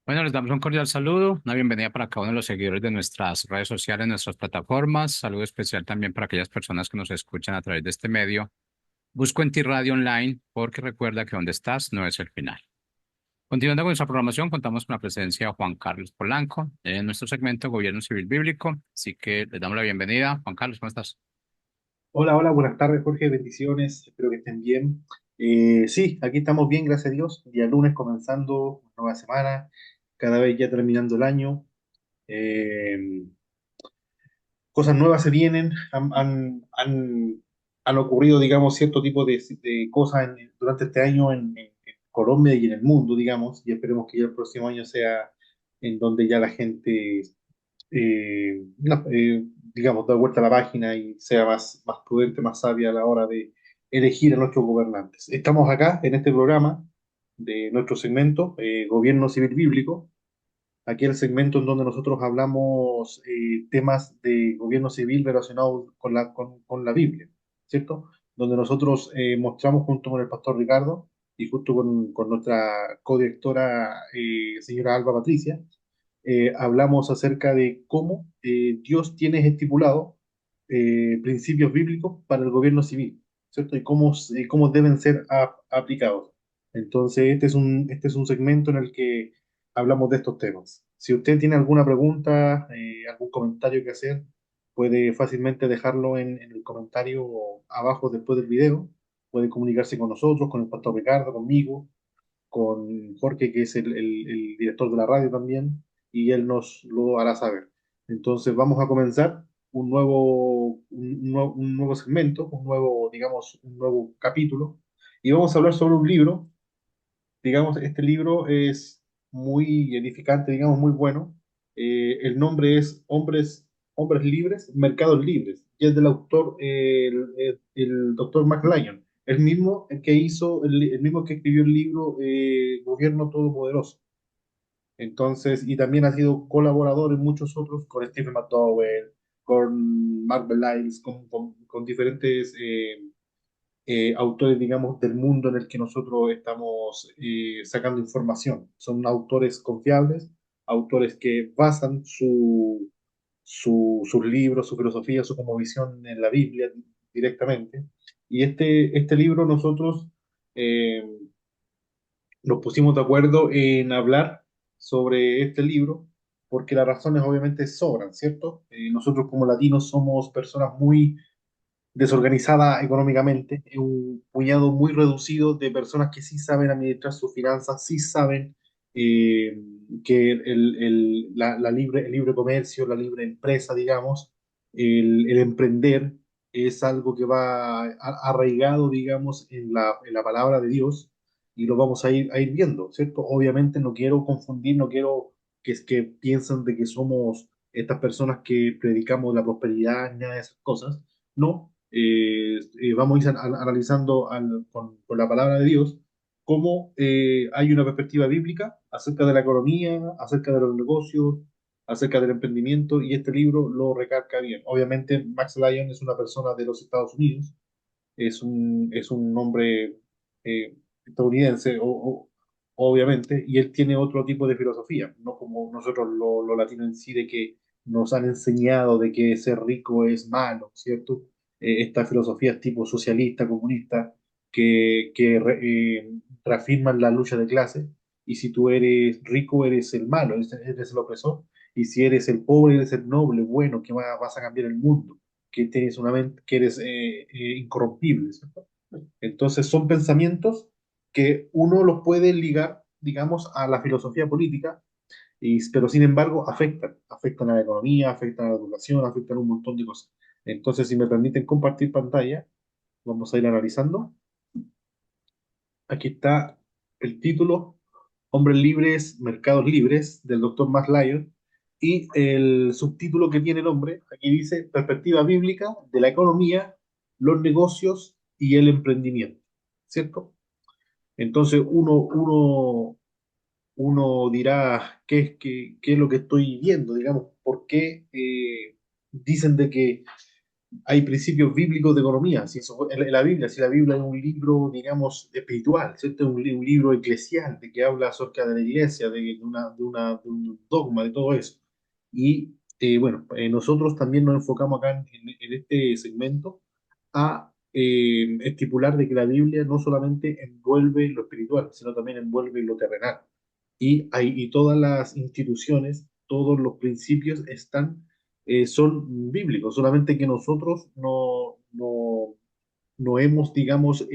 Bueno, les damos un cordial saludo, una bienvenida para cada uno de los seguidores de nuestras redes sociales, nuestras plataformas. Saludo especial también para aquellas personas que nos escuchan a través de este medio. Busco en ti Radio Online porque recuerda que donde estás no es el final. Continuando con nuestra programación, contamos con la presencia de Juan Carlos Polanco en nuestro segmento Gobierno Civil Bíblico. Así que les damos la bienvenida. Juan Carlos, ¿cómo estás? Hola, hola, buenas tardes, Jorge, bendiciones, espero que estén bien. Sí, aquí estamos bien, gracias a Dios. Día lunes comenzando una nueva semana, cada vez ya terminando el año. Eh, Cosas nuevas se vienen, han ocurrido, digamos, cierto tipo de cosas durante este año en Colombia y en el mundo, digamos, y esperemos que ya el próximo año sea en donde ya la gente no, digamos, dar vuelta a la página y sea más prudente, más sabia a la hora de elegir a nuestros gobernantes. Estamos acá en este programa de nuestro segmento, Gobierno Civil Bíblico, aquí el segmento en donde nosotros hablamos temas de gobierno civil relacionados con la Biblia, ¿cierto? Donde nosotros mostramos junto con el pastor Ricardo y junto con nuestra codirectora, señora Alba Patricia, hablamos acerca de cómo Dios tiene estipulado principios bíblicos para el gobierno civil, ¿cierto? Y cómo deben ser aplicados. Entonces, este es un segmento en el que hablamos de estos temas. Si usted tiene alguna pregunta, algún comentario que hacer, puede fácilmente dejarlo en el comentario abajo después del video. Puede comunicarse con nosotros, con el pastor Ricardo, conmigo, con Jorge, que es el director de la radio también, y él nos lo hará saber. Entonces vamos a comenzar un nuevo segmento, digamos, un nuevo capítulo, y vamos a hablar sobre un libro. Digamos, este libro es muy edificante, digamos, muy bueno. El nombre es Hombres Libres, Mercados Libres, y es del autor, el doctor Mac Lyon, el mismo que el mismo que escribió el libro Gobierno Todopoderoso. Entonces, y también ha sido colaborador en muchos otros, con Stephen McDowell, con Mark Beliles, con diferentes autores, digamos, del mundo en el que nosotros estamos sacando información. Son autores confiables, autores que basan sus libros, su filosofía, su visión en la Biblia directamente. Y este libro nosotros eh, nos pusimos de acuerdo en hablar sobre este libro porque las razones obviamente sobran, ¿cierto? Nosotros como latinos somos personas muy desorganizada económicamente, un puñado muy reducido de personas que sí saben administrar sus finanzas, sí saben eh, que el libre comercio, la libre empresa, digamos, el emprender es algo que va arraigado, digamos, en la palabra de Dios y lo vamos a ir viendo, ¿cierto? Obviamente no quiero confundir, no quiero que piensen de que somos estas personas que predicamos la prosperidad, ni nada de esas cosas. No, vamos a ir analizando con la palabra de Dios cómo hay una perspectiva bíblica acerca de la economía, acerca de los negocios, acerca del emprendimiento, y este libro lo recalca bien. Obviamente, Max Lyon es una persona de los Estados Unidos, es un hombre estadounidense, obviamente, y él tiene otro tipo de filosofía, no como nosotros los latinos en sí, de que nos han enseñado de que ser rico es malo, ¿cierto? Estas filosofías tipo socialista, comunista, que reafirman la lucha de clases, y si tú eres rico, eres el malo, eres el opresor, y si eres el pobre, eres el noble, bueno, que vas a cambiar el mundo, que tienes una mente, que eres incorrompible, ¿cierto? Entonces son pensamientos que uno los puede ligar, digamos, a la filosofía política, pero sin embargo afectan a la economía, afectan a la educación, afectan a un montón de cosas. Entonces, si me permiten compartir pantalla, vamos a ir analizando. Aquí está el título, Hombres Libres, Mercados Libres, del doctor Max Lyon, y el subtítulo que tiene el hombre, aquí dice, Perspectiva bíblica de la economía, los negocios y el emprendimiento, ¿cierto? Entonces uno dirá, ¿qué es lo que estoy viendo? Digamos, ¿por qué dicen de que hay principios bíblicos de economía. Si eso, en la Biblia, si la Biblia es un libro, digamos, espiritual, ¿cierto? Es un libro eclesial de que habla acerca de la iglesia, de un dogma, de todo eso. Y bueno, nosotros también nos enfocamos acá en este segmento a estipular de que la Biblia no solamente envuelve lo espiritual, sino también envuelve lo terrenal. Y todas las instituciones, todos los principios son bíblicos, solamente que nosotros no hemos, digamos,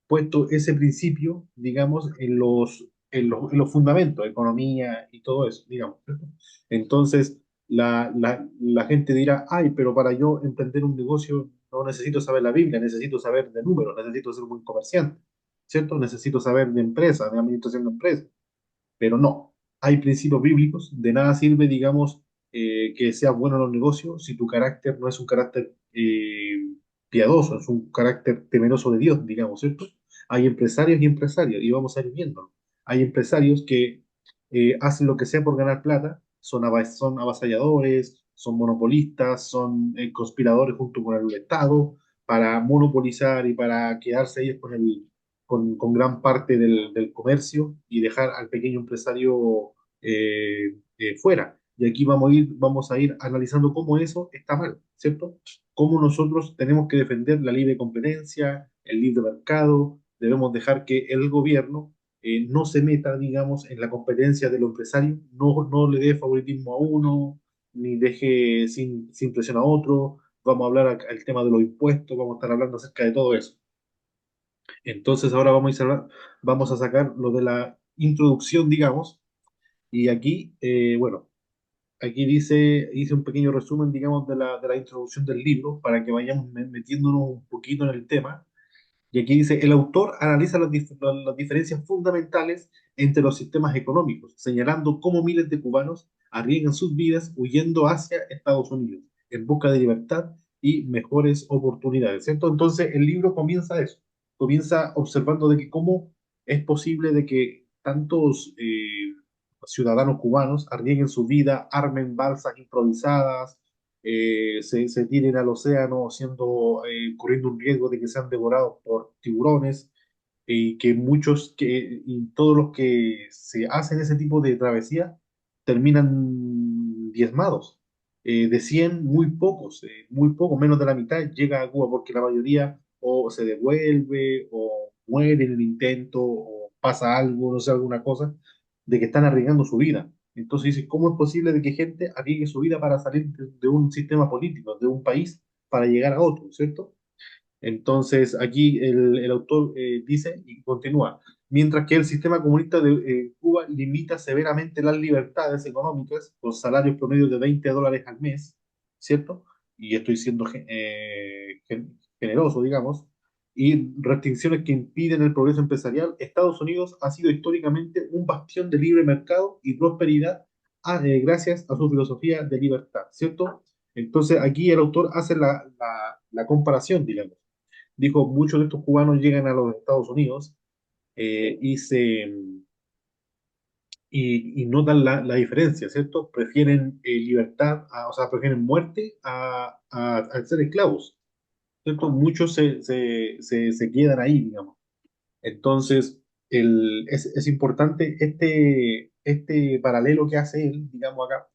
puesto ese principio, digamos, en los fundamentos, economía y todo eso, digamos, ¿cierto? Entonces, la gente dirá, ay, pero para yo emprender un negocio no necesito saber la Biblia, necesito saber de números, necesito ser un buen comerciante, ¿cierto? Necesito saber de empresa, de administración de empresas, pero no, hay principios bíblicos, de nada sirve, digamos, que seas bueno en los negocios si tu carácter no es un carácter piadoso, es un carácter temeroso de Dios, digamos, ¿cierto? Hay empresarios y empresarios, y vamos a ir viendo. Hay empresarios que hacen lo que sea por ganar plata, son avasalladores, son monopolistas, son conspiradores junto con el Estado para monopolizar y para quedarse ellos con gran parte del comercio y dejar al pequeño empresario fuera. Y aquí vamos a ir analizando cómo eso está mal, ¿cierto? Cómo nosotros tenemos que defender la libre competencia, el libre mercado, debemos dejar que el gobierno no se meta, digamos, en la competencia de los empresarios, no le dé favoritismo a uno, ni deje sin presión a otro. Vamos a hablar al tema de los impuestos, vamos a estar hablando acerca de todo eso. Entonces ahora vamos a sacar lo de la introducción, digamos, y aquí, bueno, aquí hice un pequeño resumen, digamos, de la introducción del libro para que vayamos metiéndonos un poquito en el tema. Y aquí dice, el autor analiza las diferencias fundamentales entre los sistemas económicos, señalando cómo miles de cubanos arriesgan sus vidas huyendo hacia Estados Unidos en busca de libertad y mejores oportunidades, ¿cierto? Entonces el libro comienza eso, comienza observando de que cómo es posible de que tantos ciudadanos cubanos arriesguen su vida, armen balsas improvisadas, se tiren al océano corriendo un riesgo de que sean devorados por tiburones y que y todos los que se hacen ese tipo de travesía terminan diezmados. De 100 muy pocos, menos de la mitad llega a Cuba porque la mayoría o se devuelve o muere en el intento o pasa algo, no sé, alguna cosa, de que están arriesgando su vida. Entonces dice, ¿cómo es posible de que gente arriesgue su vida para salir de un sistema político, de un país, para llegar a otro, ¿cierto? Entonces, aquí el autor dice y continúa, mientras que el sistema comunista de Cuba limita severamente las libertades económicas con salarios promedios de $20 al mes, ¿cierto? Y estoy siendo generoso, digamos, y restricciones que impiden el progreso empresarial, Estados Unidos ha sido históricamente un bastión de libre mercado y prosperidad gracias a su filosofía de libertad, ¿cierto? Entonces, aquí el autor hace la comparación, digamos. Dijo, muchos de estos cubanos llegan a los Estados Unidos eh, y, se, y notan la diferencia, ¿cierto? Prefieren libertad, o sea, prefieren muerte a ser esclavos, ¿cierto? Muchos se quedan ahí, digamos. Entonces, es importante este paralelo que hace él, digamos acá,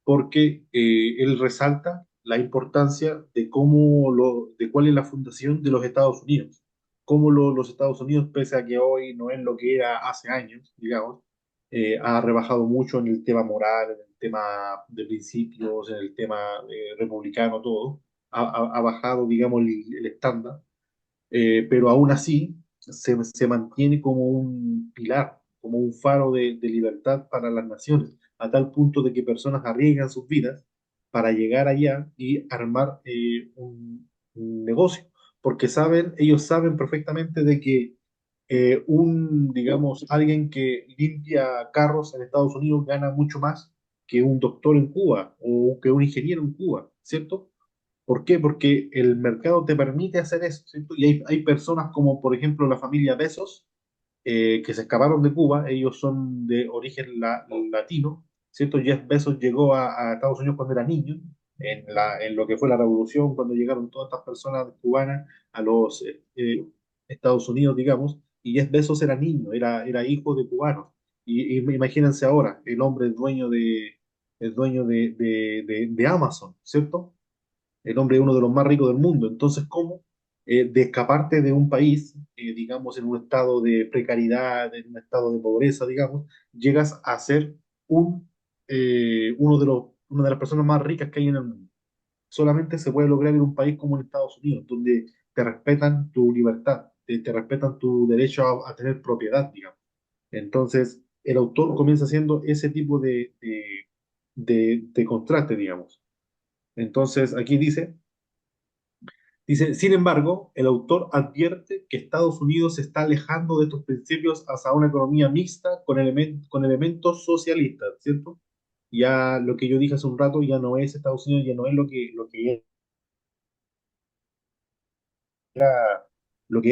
porque él resalta la importancia de cuál es la fundación de los Estados Unidos, cómo los Estados Unidos, pese a que hoy no es lo que era hace años, digamos, ha rebajado mucho en el tema moral, en el tema de principios, en el tema republicano, todo, ha bajado, digamos, el estándar, pero aún así se mantiene como un pilar, como un faro de libertad para las naciones, a tal punto de que personas arriesgan sus vidas para llegar allá y armar un negocio, porque ellos saben perfectamente de que digamos, alguien que limpia carros en Estados Unidos gana mucho más que un doctor en Cuba o que un ingeniero en Cuba, ¿cierto? ¿Por qué? Porque el mercado te permite hacer eso, ¿cierto? Y hay personas como, por ejemplo, la familia Bezos, que se escaparon de Cuba, ellos son de origen latino, ¿cierto? Jeff Bezos llegó a Estados Unidos cuando era niño, en lo que fue la revolución, cuando llegaron todas estas personas cubanas a los Estados Unidos, digamos, y Jeff Bezos era niño, era hijo de cubanos. Y imagínense ahora, el hombre es dueño de Amazon, ¿cierto? El hombre es uno de los más ricos del mundo. Entonces, ¿cómo de escaparte de un país, digamos, en un estado de precariedad, en un estado de pobreza, digamos, llegas a ser un, una de las personas más ricas que hay en el mundo? Solamente se puede lograr en un país como en Estados Unidos, donde te respetan tu libertad, te respetan tu derecho a tener propiedad, digamos. Entonces, el autor comienza haciendo ese tipo de contraste, digamos. Entonces, aquí dice, sin embargo, el autor advierte que Estados Unidos se está alejando de estos principios hacia una economía mixta con elementos socialistas, ¿cierto? Ya lo que yo dije hace un rato ya no es Estados Unidos, ya no es lo que lo que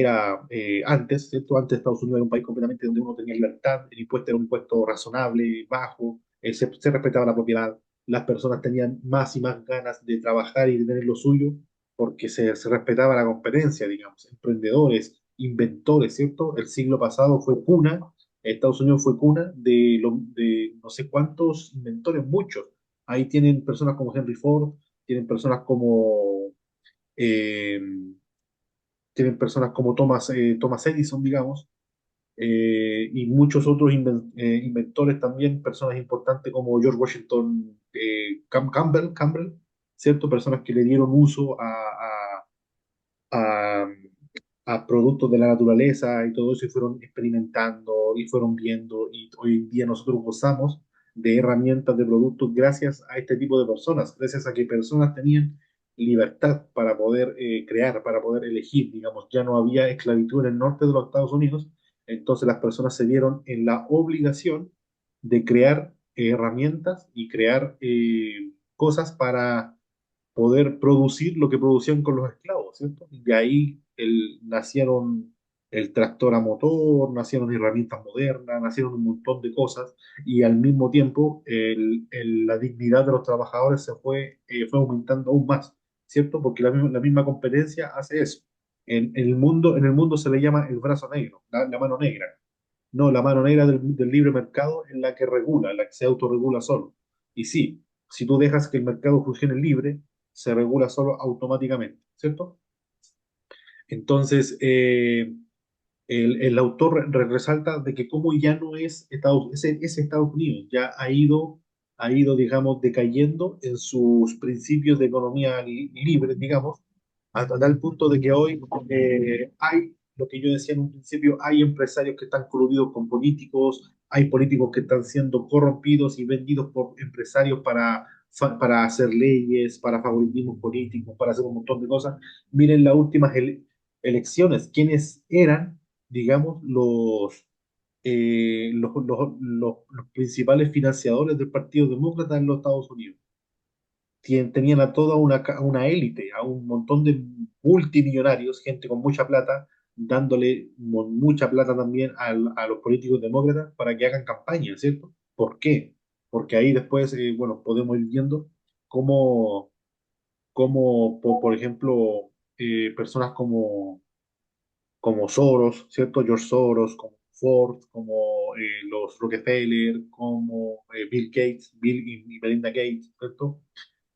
era antes, ¿cierto? Antes Estados Unidos era un país completamente donde uno tenía libertad, el impuesto era un impuesto razonable, bajo, se respetaba la propiedad, las personas tenían más y más ganas de trabajar y de tener lo suyo porque se respetaba la competencia, digamos, emprendedores, inventores, ¿cierto? El siglo pasado fue cuna, Estados Unidos fue cuna de no sé cuántos inventores, muchos. Ahí tienen personas como Henry Ford, tienen personas como... eh, tienen personas como Thomas Edison, digamos, y muchos otros inventores también, personas importantes como George Washington Campbell, ¿cierto? Personas que le dieron uso a, a productos de la naturaleza y todo eso y fueron experimentando y fueron viendo y hoy en día nosotros gozamos de herramientas, de productos gracias a este tipo de personas, gracias a que personas tenían libertad para poder crear, para poder elegir, digamos, ya no había esclavitud en el norte de los Estados Unidos, entonces las personas se vieron en la obligación de crear herramientas y crear cosas para poder producir lo que producían con los esclavos, ¿cierto? Y de ahí nacieron el tractor a motor, nacieron herramientas modernas, nacieron un montón de cosas y al mismo tiempo la dignidad de los trabajadores fue aumentando aún más, ¿cierto? Porque la misma competencia hace eso. En el mundo se le llama el brazo negro, la mano negra. No, la mano negra del libre mercado es la que regula, la que se autorregula solo. Y sí, si tú dejas que el mercado funcione libre, se regula solo automáticamente, ¿cierto? Entonces, el autor resalta de que como ya no es ese Estados Unidos, ya ha ido, digamos, decayendo en sus principios de economía libre, digamos, hasta tal punto de que hoy hay, lo que yo decía en un principio, hay empresarios que están coludidos con políticos, hay políticos que están siendo corrompidos y vendidos por empresarios para hacer leyes, para favoritismos políticos, para hacer un montón de cosas. Miren las últimas elecciones, quiénes eran, digamos, los principales financiadores del Partido Demócrata en los Estados Unidos. Tenían a toda una élite, a un montón de multimillonarios, gente con mucha plata, dándole mucha plata también a los políticos demócratas para que hagan campaña, ¿cierto? ¿Por qué? Porque ahí después, bueno, podemos ir viendo cómo, por ejemplo, personas como Soros, ¿cierto? George Soros, como Ford, como los Rockefeller, como Bill Gates, Bill y Melinda Gates, ¿cierto?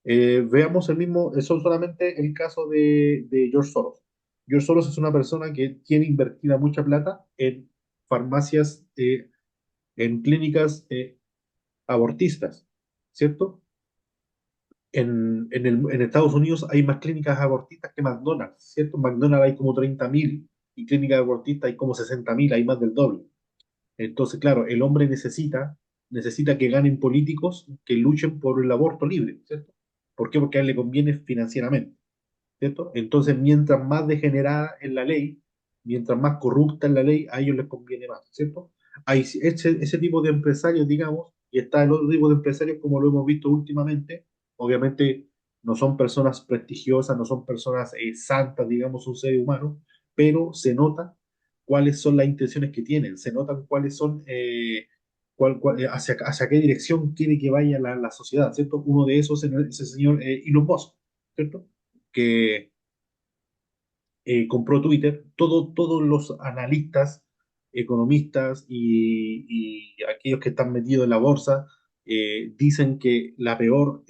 Veamos son solamente el caso de George Soros. George Soros es una persona que tiene invertida mucha plata en farmacias, en clínicas abortistas, ¿cierto? En Estados Unidos hay más clínicas abortistas que McDonald's, ¿cierto? En McDonald's hay como 30.000 y clínicas abortistas hay como 60.000, hay más del doble. Entonces, claro, el hombre necesita que ganen políticos que luchen por el aborto libre, ¿cierto? ¿Por qué? Porque a él le conviene financieramente, ¿cierto? Entonces, mientras más degenerada es la ley, mientras más corrupta es la ley, a ellos les conviene más, ¿cierto? Hay ese tipo de empresarios, digamos, y está el otro tipo de empresarios como lo hemos visto últimamente, obviamente no son personas prestigiosas, no son personas santas, digamos, un ser humano, pero se nota cuáles son las intenciones que tienen, se notan cuáles son hacia qué dirección quiere que vaya la sociedad, ¿cierto? Uno de esos es ese señor Elon Musk, ¿cierto? Que compró Twitter. Todos los analistas, economistas y aquellos que están metidos en la bolsa dicen que la peor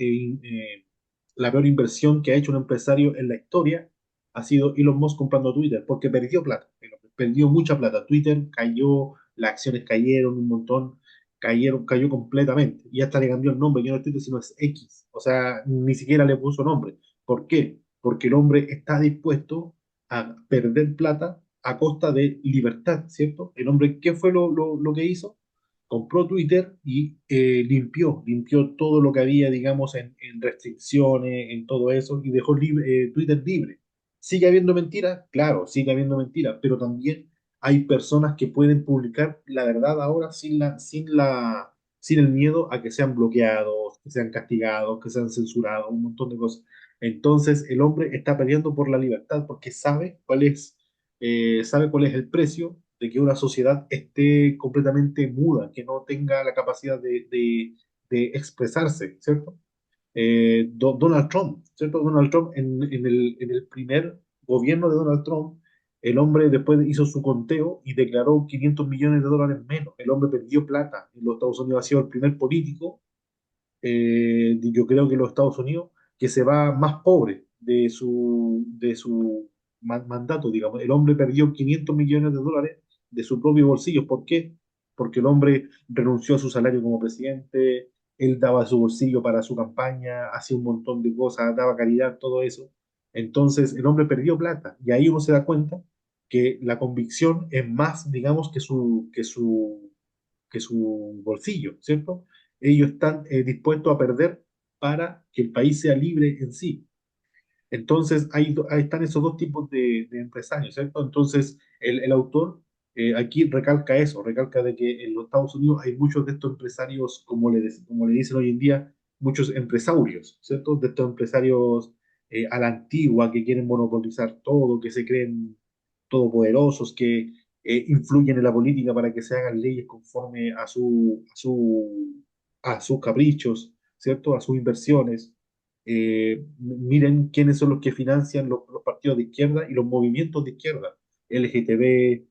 inversión que ha hecho un empresario en la historia ha sido Elon Musk comprando Twitter, porque perdió plata, perdió mucha plata. Twitter cayó, las acciones cayeron un montón, cayó completamente. Y hasta le cambió el nombre, ya no es Twitter, sino es X. O sea, ni siquiera le puso nombre. ¿Por qué? Porque el hombre está dispuesto a perder plata a costa de libertad, ¿cierto? El hombre, ¿qué fue lo que hizo? Compró Twitter y limpió todo lo que había, digamos, en restricciones, en todo eso, y dejó Twitter libre. ¿Sigue habiendo mentiras? Claro, sigue habiendo mentiras, pero también hay personas que pueden publicar la verdad ahora sin el miedo a que sean bloqueados, que sean castigados, que sean censurados, un montón de cosas. Entonces el hombre está peleando por la libertad porque sabe cuál es el precio de que una sociedad esté completamente muda, que no tenga la capacidad de expresarse, ¿cierto? Donald Trump, ¿cierto? Donald Trump, en el primer gobierno de Donald Trump, el hombre después hizo su conteo y declaró 500 millones de dólares menos. El hombre perdió plata. En los Estados Unidos ha sido el primer político, yo creo que los Estados Unidos, que se va más pobre de su mandato, digamos. El hombre perdió 500 millones de dólares de su propio bolsillo. ¿Por qué? Porque el hombre renunció a su salario como presidente, él daba su bolsillo para su campaña, hacía un montón de cosas, daba caridad, todo eso. Entonces el hombre perdió plata y ahí uno se da cuenta que la convicción es más, digamos, que su bolsillo, ¿cierto? Ellos están dispuestos a perder para que el país sea libre en sí. Entonces, ahí están esos dos tipos de empresarios, ¿cierto? Entonces, el autor aquí recalca eso, recalca de que en los Estados Unidos hay muchos de estos empresarios, como le dicen hoy en día, muchos empresarios, ¿cierto? De estos empresarios a la antigua que quieren monopolizar todo, que se creen todopoderosos, que influyen en la política para que se hagan leyes conforme a sus caprichos, ¿cierto? A sus inversiones. Miren quiénes son los que financian los partidos de izquierda y los movimientos de izquierda, LGTB,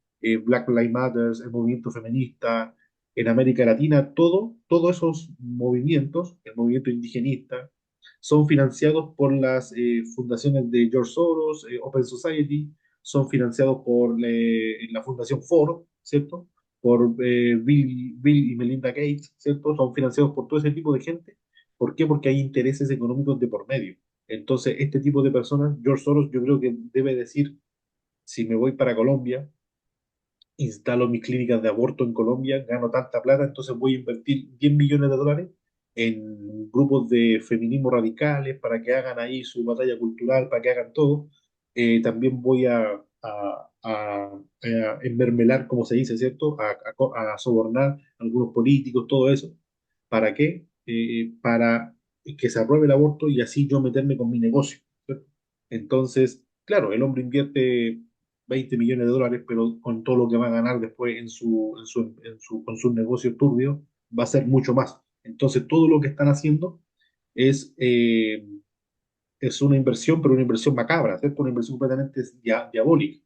Black Lives Matter, el movimiento feminista, en América Latina, todos esos movimientos, el movimiento indigenista, son financiados por las fundaciones de George Soros, Open Society, son financiados por la Fundación Ford, ¿cierto? Por Bill y Melinda Gates, ¿cierto? Son financiados por todo ese tipo de gente. ¿Por qué? Porque hay intereses económicos de por medio. Entonces, este tipo de personas, George Soros, yo creo que debe decir, si me voy para Colombia, instalo mis clínicas de aborto en Colombia, gano tanta plata, entonces voy a invertir 10 millones de dólares en grupos de feminismo radicales para que hagan ahí su batalla cultural, para que hagan todo. También voy a enmermelar, como se dice, ¿cierto? A sobornar a algunos políticos, todo eso. ¿Para qué? Para que se apruebe el aborto y así yo meterme con mi negocio, ¿cierto? Entonces, claro, el hombre invierte 20 millones de dólares, pero con todo lo que va a ganar después con sus negocios turbios, va a ser mucho más. Entonces, todo lo que están haciendo es, eh, es una inversión, pero una inversión macabra, ¿cierto? Una inversión completamente diabólica.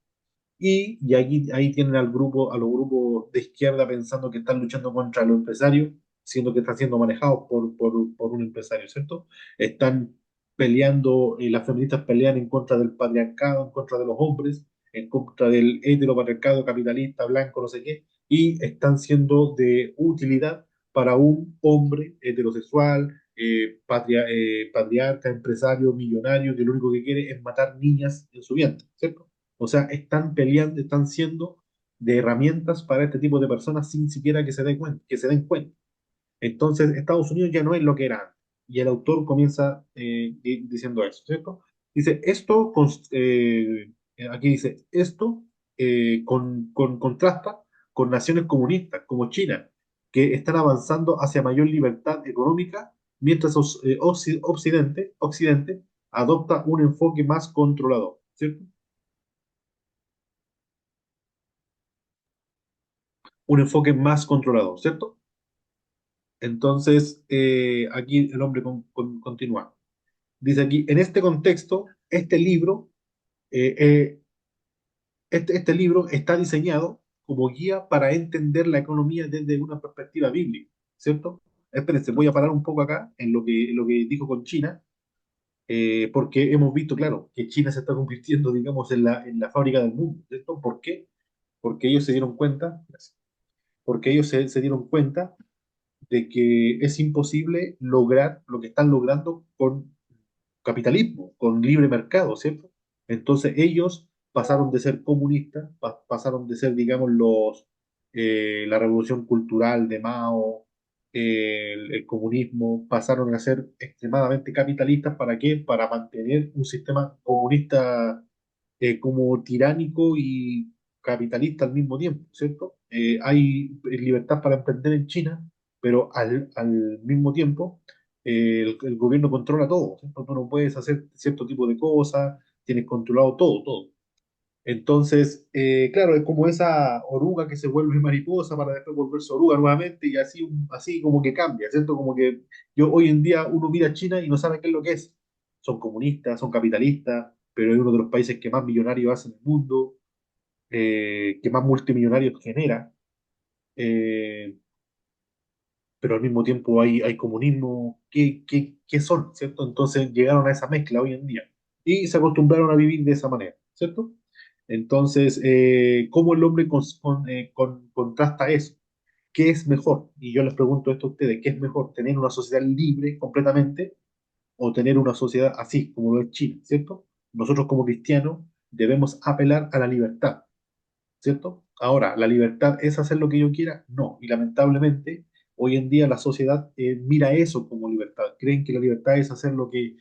Y ahí tienen a los grupos de izquierda pensando que están luchando contra los empresarios, siendo que están siendo manejados por un empresario, ¿cierto? Están peleando, las feministas pelean en contra del patriarcado, en contra de los hombres, en contra del heteropatriarcado capitalista, blanco, no sé qué, y están siendo de utilidad para un hombre heterosexual, patriarca, empresario, millonario, que lo único que quiere es matar niñas en su vientre, ¿cierto? O sea, están peleando, están siendo de herramientas para este tipo de personas sin siquiera que se den cuenta. Entonces, Estados Unidos ya no es lo que era antes. Y el autor comienza diciendo eso, ¿cierto? Dice, aquí dice, esto contrasta con naciones comunistas como China, que están avanzando hacia mayor libertad económica, mientras Occidente adopta un enfoque más controlador, ¿cierto? Un enfoque más controlador, ¿cierto? Entonces, aquí el hombre continúa. Dice aquí, en este contexto, eh, eh, este libro está diseñado como guía para entender la economía desde una perspectiva bíblica, ¿cierto? Espérense, voy a parar un poco acá en lo que dijo con China, porque hemos visto, claro, que China se está convirtiendo, digamos, en la fábrica del mundo, ¿cierto? ¿Por qué? Porque ellos se dieron cuenta, gracias, porque ellos se dieron cuenta de que es imposible lograr lo que están logrando con capitalismo, con libre mercado, ¿cierto? Entonces ellos pasaron de ser comunistas, pasaron de ser, digamos, la revolución cultural de Mao, el comunismo, pasaron a ser extremadamente capitalistas. ¿Para qué? Para mantener un sistema comunista como tiránico y capitalista al mismo tiempo, ¿cierto? Hay libertad para emprender en China, pero al mismo tiempo el gobierno controla todo, ¿cierto? Tú no puedes hacer cierto tipo de cosas, tienes controlado todo, todo. Entonces, claro, es como esa oruga que se vuelve mariposa para después volverse oruga nuevamente y así, así como que cambia, ¿cierto? Como que yo hoy en día uno mira a China y no sabe qué es lo que es. Son comunistas, son capitalistas, pero es uno de los países que más millonarios hace en el mundo, que más multimillonarios genera, eh, pero al mismo tiempo hay comunismo. ¿Qué son, ¿cierto? Entonces llegaron a esa mezcla hoy en día y se acostumbraron a vivir de esa manera, ¿cierto? Entonces, ¿cómo el hombre contrasta eso? ¿Qué es mejor? Y yo les pregunto esto a ustedes, ¿qué es mejor? ¿Tener una sociedad libre completamente o tener una sociedad así como lo es China, ¿cierto? Nosotros como cristianos debemos apelar a la libertad, ¿cierto? Ahora, ¿la libertad es hacer lo que yo quiera? No, y lamentablemente hoy en día la sociedad mira eso como libertad, creen que la libertad es hacer lo que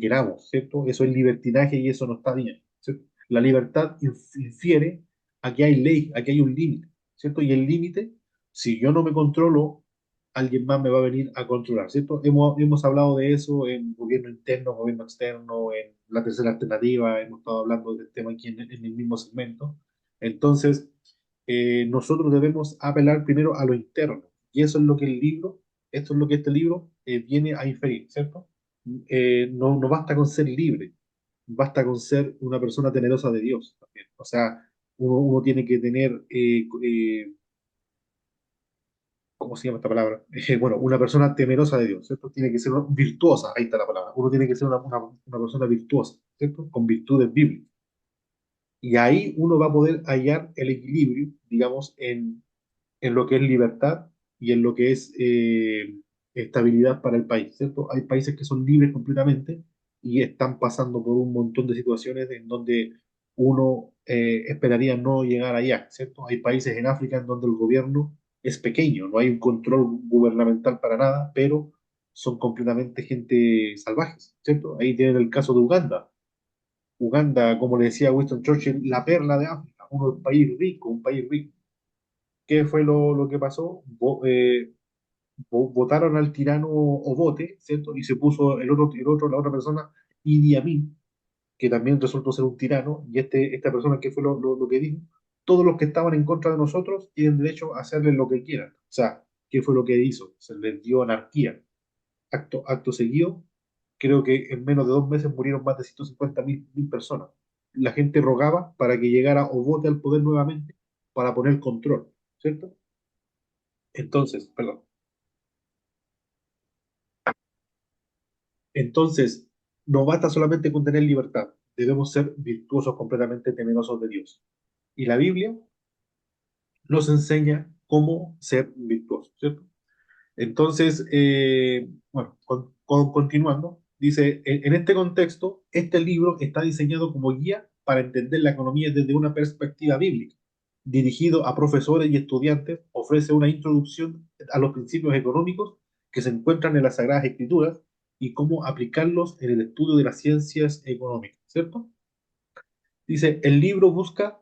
queramos, ¿cierto? Eso es libertinaje y eso no está bien, ¿cierto? La libertad infiere a que hay ley, a que hay un límite, ¿cierto? Y el límite, si yo no me controlo, alguien más me va a venir a controlar, ¿cierto? Hemos hablado de eso en gobierno interno, gobierno externo, en la tercera alternativa, hemos estado hablando del tema aquí en el mismo segmento. Entonces, nosotros debemos apelar primero a lo interno, y eso es lo que esto es lo que este libro viene a inferir, ¿cierto? No basta con ser libre, basta con ser una persona temerosa de Dios también. O sea, uno tiene que tener, ¿cómo se llama esta palabra? Bueno, una persona temerosa de Dios, ¿cierto? Tiene que ser virtuosa, ahí está la palabra. Uno tiene que ser una persona virtuosa, ¿cierto? Con virtudes bíblicas. Y ahí uno va a poder hallar el equilibrio, digamos, en lo que es libertad y en lo que es estabilidad para el país, ¿cierto? Hay países que son libres completamente y están pasando por un montón de situaciones en donde uno esperaría no llegar allá, ¿cierto? Hay países en África en donde el gobierno es pequeño, no hay un control gubernamental para nada, pero son completamente gente salvajes, ¿cierto? Ahí tienen el caso de Uganda. Uganda, como le decía Winston Churchill, la perla de África, un país rico, un país rico. ¿Qué fue lo que pasó? Votaron al tirano Obote, ¿cierto? Y se puso la otra persona, Idi Amin, que también resultó ser un tirano, y esta persona, ¿qué fue lo que dijo? Todos los que estaban en contra de nosotros tienen derecho a hacerle lo que quieran. O sea, ¿qué fue lo que hizo? Se les dio anarquía. Acto seguido, creo que en menos de 2 meses murieron más de 150.000 personas. La gente rogaba para que llegara Obote al poder nuevamente para poner control, ¿cierto? Entonces, perdón. Entonces, no basta solamente con tener libertad, debemos ser virtuosos, completamente temerosos de Dios. Y la Biblia nos enseña cómo ser virtuosos, ¿cierto? Entonces, bueno, continuando, dice, en este contexto, este libro está diseñado como guía para entender la economía desde una perspectiva bíblica. Dirigido a profesores y estudiantes, ofrece una introducción a los principios económicos que se encuentran en las Sagradas Escrituras y cómo aplicarlos en el estudio de las ciencias económicas, ¿cierto? Dice, el libro busca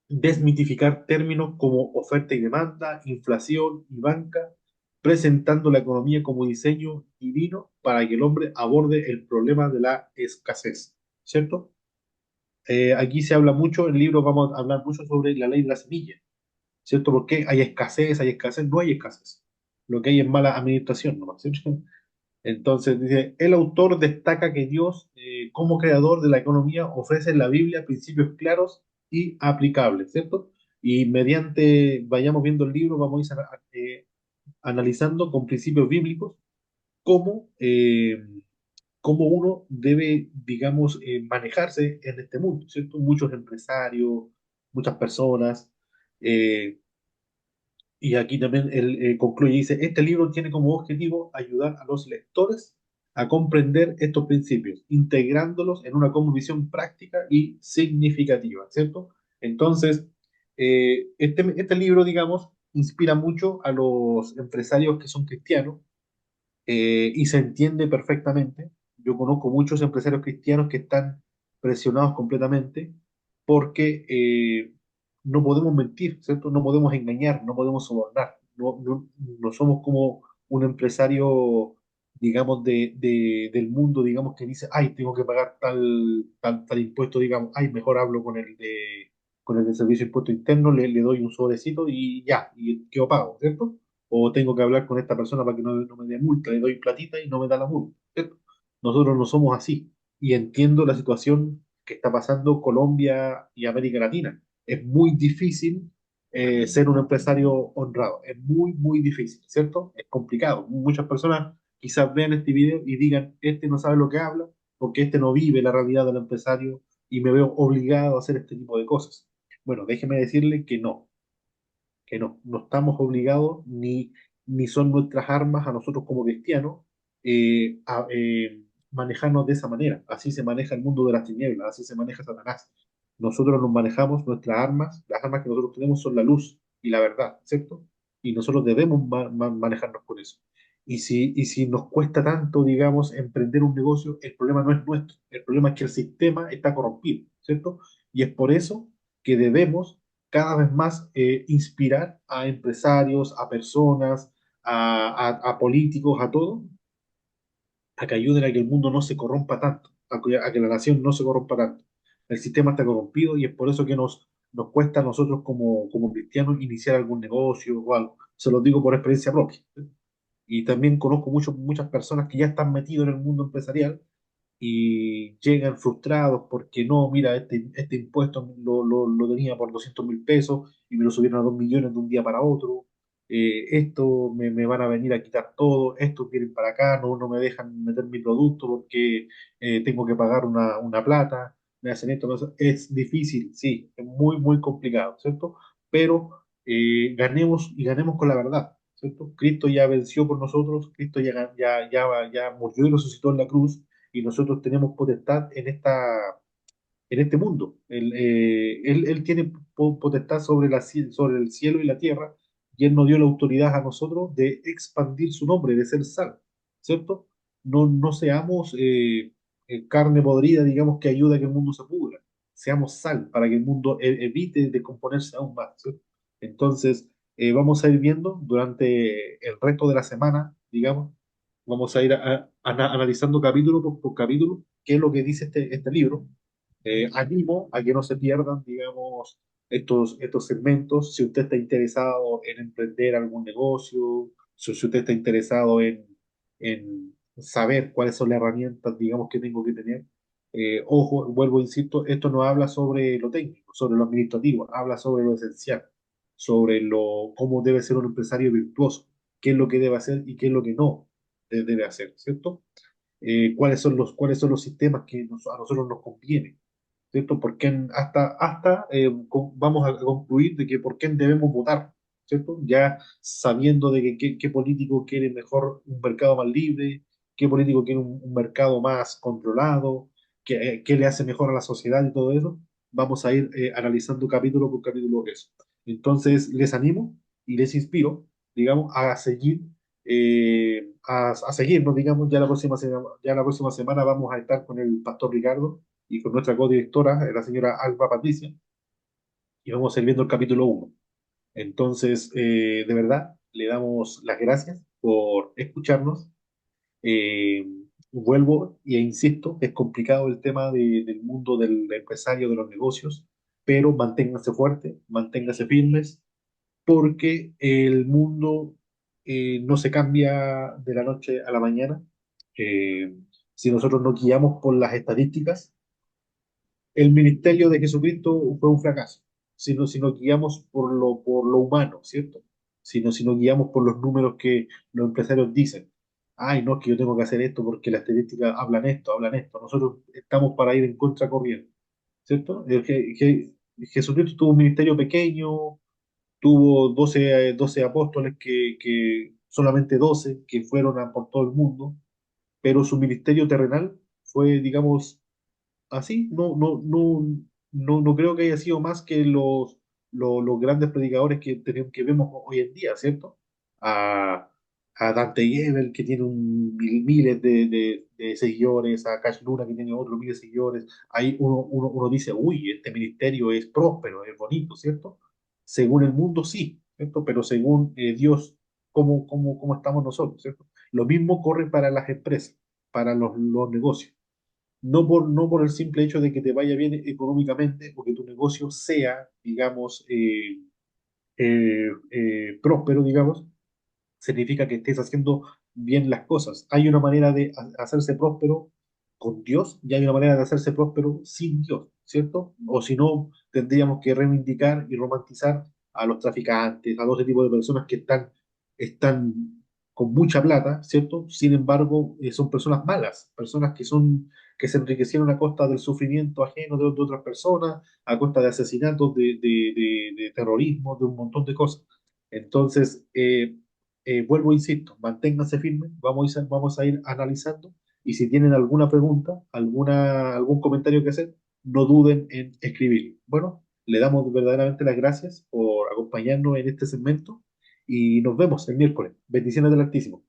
desmitificar términos como oferta y demanda, inflación y banca, presentando la economía como diseño divino para que el hombre aborde el problema de la escasez, ¿cierto? Aquí se habla mucho, en el libro vamos a hablar mucho sobre la ley de la semilla, ¿cierto? Porque hay escasez, no hay escasez. lo que hay es mala administración nomás, ¿cierto? Entonces dice, el autor destaca que Dios, como creador de la economía, ofrece en la Biblia principios claros y aplicables, ¿cierto? Y mediante vayamos viendo el libro, vamos a ir analizando con principios bíblicos cómo, cómo uno debe, digamos, manejarse en este mundo, ¿cierto? Muchos empresarios, muchas personas. eh, y aquí también él concluye y dice, este libro tiene como objetivo ayudar a los lectores a comprender estos principios, integrándolos en una cosmovisión práctica y significativa, ¿cierto? Entonces, este libro, digamos, inspira mucho a los empresarios que son cristianos, y se entiende perfectamente. Yo conozco muchos empresarios cristianos que están presionados completamente porque no podemos mentir, ¿cierto? No podemos engañar, no podemos sobornar. No somos como un empresario, digamos, del mundo, digamos, que dice, ay, tengo que pagar tal impuesto, digamos, ay, mejor hablo con el de Servicio de Impuesto Interno, le doy un sobrecito y ya, y quedo pago, ¿cierto? O tengo que hablar con esta persona para que no me dé multa, le doy platita y no me da la multa, ¿cierto? Nosotros no somos así. Y entiendo la situación que está pasando Colombia y América Latina. Es muy difícil ser un empresario honrado. Es muy, muy difícil, ¿cierto? Es complicado. Muchas personas quizás vean este video y digan, este no sabe lo que habla, porque este no vive la realidad del empresario y me veo obligado a hacer este tipo de cosas. Bueno, déjeme decirle que no estamos obligados ni son nuestras armas a nosotros como cristianos a manejarnos de esa manera. Así se maneja el mundo de las tinieblas, así se maneja Satanás. Nosotros nos manejamos nuestras armas, las armas que nosotros tenemos son la luz y la verdad, ¿cierto? Y nosotros debemos manejarnos con eso. Y si nos cuesta tanto, digamos, emprender un negocio, el problema no es nuestro, el problema es que el sistema está corrompido, ¿cierto? Y es por eso que debemos cada vez más inspirar a empresarios, a personas, a políticos, a todo, a que ayuden a que el mundo no se corrompa tanto, a que la nación no se corrompa tanto. El sistema está corrompido y es por eso que nos cuesta a nosotros como cristianos iniciar algún negocio o algo. Se los digo por experiencia propia. Y también conozco muchas personas que ya están metidos en el mundo empresarial y llegan frustrados porque no, mira, este impuesto lo tenía por 200.000 pesos y me lo subieron a 2 millones de un día para otro. Esto me van a venir a quitar todo, esto quieren para acá, no me dejan meter mi producto porque tengo que pagar una plata, me hacen esto, es difícil, sí, es muy, muy complicado, ¿cierto? Pero ganemos y ganemos con la verdad, ¿cierto? Cristo ya venció por nosotros, Cristo ya murió y resucitó en la cruz y nosotros tenemos potestad en este mundo. Él tiene potestad sobre el cielo y la tierra, y Él nos dio la autoridad a nosotros de expandir su nombre, de ser sal, ¿cierto? No seamos carne podrida, digamos, que ayuda a que el mundo se pudra. Seamos sal para que el mundo evite descomponerse aún más, ¿cierto? Entonces, vamos a ir viendo durante el resto de la semana, digamos, vamos a ir analizando capítulo por capítulo qué es lo que dice este libro. Animo a que no se pierdan, digamos, estos segmentos. Si usted está interesado en emprender algún negocio, si usted está interesado en saber cuáles son las herramientas, digamos, que tengo que tener, ojo, vuelvo, insisto, esto no habla sobre lo técnico, sobre lo administrativo, habla sobre lo esencial, sobre cómo debe ser un empresario virtuoso, qué es lo que debe hacer y qué es lo que no debe hacer, ¿cierto? Cuáles son los sistemas que a nosotros nos conviene, ¿cierto? Vamos a concluir de que por quién debemos votar, ¿cierto? Ya sabiendo de que qué político quiere mejor un mercado más libre, qué político quiere un mercado más controlado, qué le hace mejor a la sociedad y todo eso, vamos a ir analizando capítulo por capítulo eso. Entonces, les animo y les inspiro, digamos, a seguirnos, digamos, ya la próxima semana vamos a estar con el pastor Ricardo y con nuestra codirectora, la señora Alba Patricia, y vamos a ir viendo el capítulo 1. Entonces, de verdad, le damos las gracias por escucharnos. Eh, Vuelvo e insisto, es complicado el tema del mundo del empresario, de los negocios, pero manténganse fuertes, manténganse firmes, porque el mundo no se cambia de la noche a la mañana. Eh, si nosotros nos guiamos por las estadísticas, el ministerio de Jesucristo fue un fracaso. Si nos guiamos por lo humano, ¿cierto? Si nos guiamos por los números que los empresarios dicen. Ay, no, es que yo tengo que hacer esto porque las estadísticas hablan esto, hablan esto. Nosotros estamos para ir en contracorriente, ¿cierto? Jesucristo tuvo un ministerio pequeño, tuvo 12 apóstoles que solamente 12 que fueron por todo el mundo, pero su ministerio terrenal fue, digamos, así. No creo que haya sido más que los grandes predicadores que vemos hoy en día, ¿cierto? A, a Dante Gebel, que tiene miles de seguidores, a Cash Luna, que tiene otros miles de seguidores. Ahí uno dice, uy, este ministerio es próspero, es bonito, ¿cierto? Según el mundo, sí, ¿cierto? Pero según Dios, ¿cómo estamos nosotros, ¿cierto? Lo mismo corre para las empresas, para los negocios. No por el simple hecho de que te vaya bien económicamente o que tu negocio sea, digamos, próspero, digamos, significa que estés haciendo bien las cosas. Hay una manera de hacerse próspero con Dios y hay una manera de hacerse próspero sin Dios, ¿cierto? O si no, tendríamos que reivindicar y romantizar a los traficantes, a todo ese tipo de personas que están con mucha plata, ¿cierto? Sin embargo, son personas malas, personas que se enriquecieron a costa del sufrimiento ajeno de otras personas, a costa de asesinatos, de terrorismo, de un montón de cosas. Entonces, vuelvo, insisto, manténganse firmes, vamos a ir analizando y si tienen alguna pregunta, algún comentario que hacer, no duden en escribir. Bueno, le damos verdaderamente las gracias por acompañarnos en este segmento y nos vemos el miércoles. Bendiciones del Altísimo.